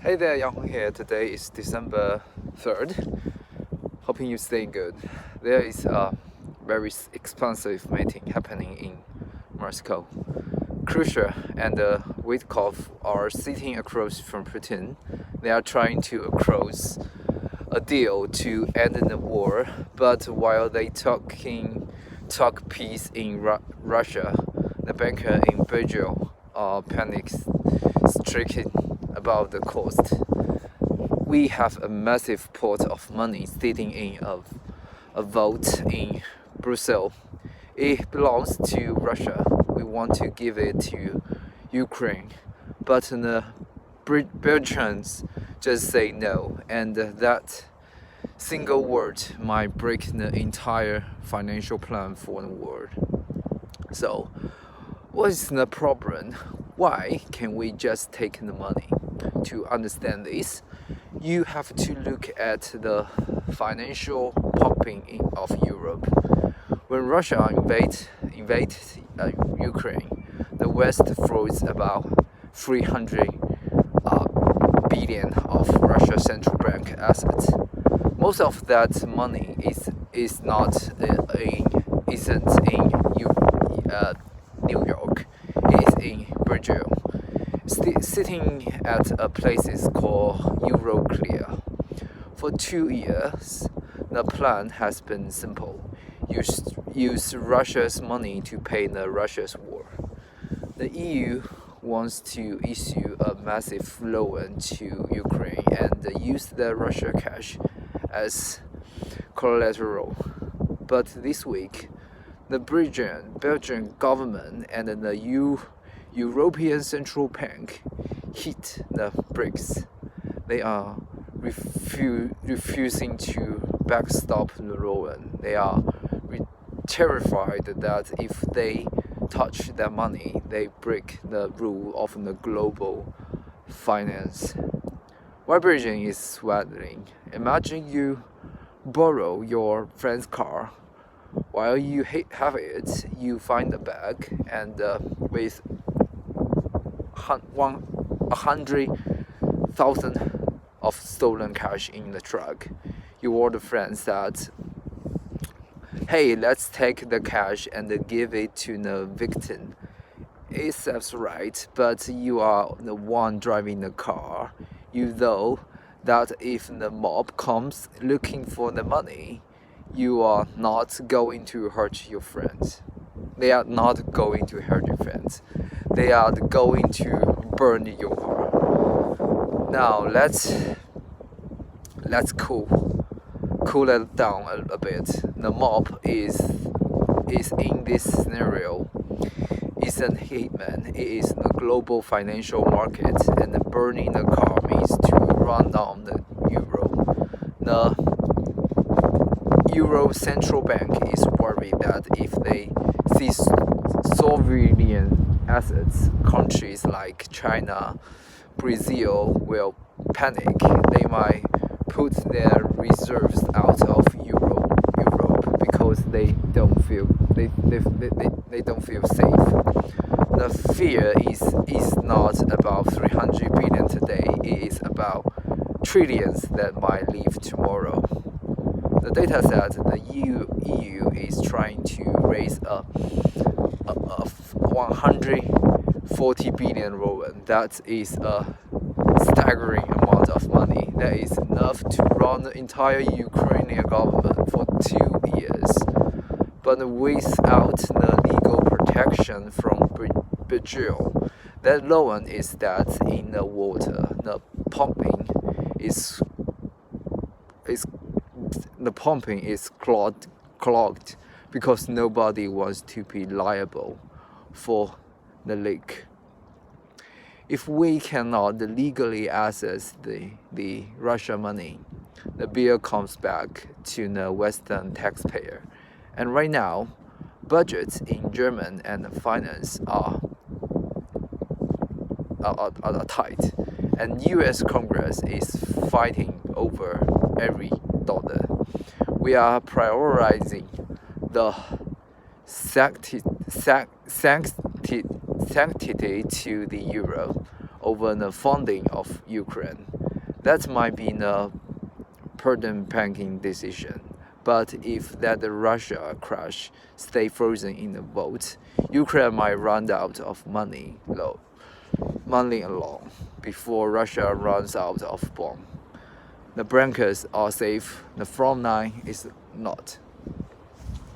Hey there, Yang here. Today is December 3rd. Hoping you're staying good. There is a very expensive meeting happening in Moscow. Khrushchev and Wittkopf are sitting across from Putin. They are trying to close a deal to end the war, but while they talk peace in Russia, the banker in Belgium are panic-stricken about the cost. We have a massive pot of money sitting in a vault in Brussels. It belongs to Russia. We want to give it to Ukraine, but the Belgians just say no, and that single word might break the entire financial plan for the world. So, what is the problem? Why can't we just take the money? To understand this, you have to look at the financial pumping of Europe. When Russia invaded Ukraine, the West froze about 300 billion of Russia's central bank assets. Most of that money isn't in New York. It is in Belgium, sitting at a place called Euroclear. For 2 years, the plan has been simple: use Russia's money to pay the Russia's war. The EU wants to issue a massive loan to Ukraine and use the Russia cash as collateral. But this week, the Belgian government and the European Central Bank hit the brakes. They are refusing to backstop the loan. They are terrified that if they touch their money, they break the rule of the global finance. While Belgium is sweating, imagine you borrow your friend's car. While you have it, you find a bag and with 100,000 of stolen cash in the truck. You warn the friends that, hey, let's take the cash and give it to the victim. It sounds right, but you are the one driving the car. You know that if the mob comes looking for the money, you are not going to hurt your friends. They are not going to hurt your friends. They are going to burn your car. Now let's cool it down a bit. The mob is in this scenario isn't hitman. It is the global financial market, and burning the car means to run down the euro. The Euro Central Bank is worried that if they seize sovereign assets, countries like China, Brazil will panic. They might put their reserves out of Europe because they don't feel safe. The fear is not about 300 billion today. It is about trillions that might leave tomorrow. The data said the EU is trying to raise a 140 billion loan. That is a staggering amount of money. That is enough to run the entire Ukrainian government for 2 years. But without the legal protection from Belgium, that loan is dead in the water. The pumping is clogged because nobody wants to be liable for the leak. If we cannot legally access the Russia money, the bill comes back to the Western taxpayer. And right now, budgets in German and finance are tight, and U.S. Congress is fighting over every dollar. We are prioritizing the sanctity to the euro over the funding of Ukraine. That might be a prudent banking decision. But if that Russia crash stay frozen in the vote, Ukraine might run out of money alone before Russia runs out of bomb. The blankets are safe, the front line is not.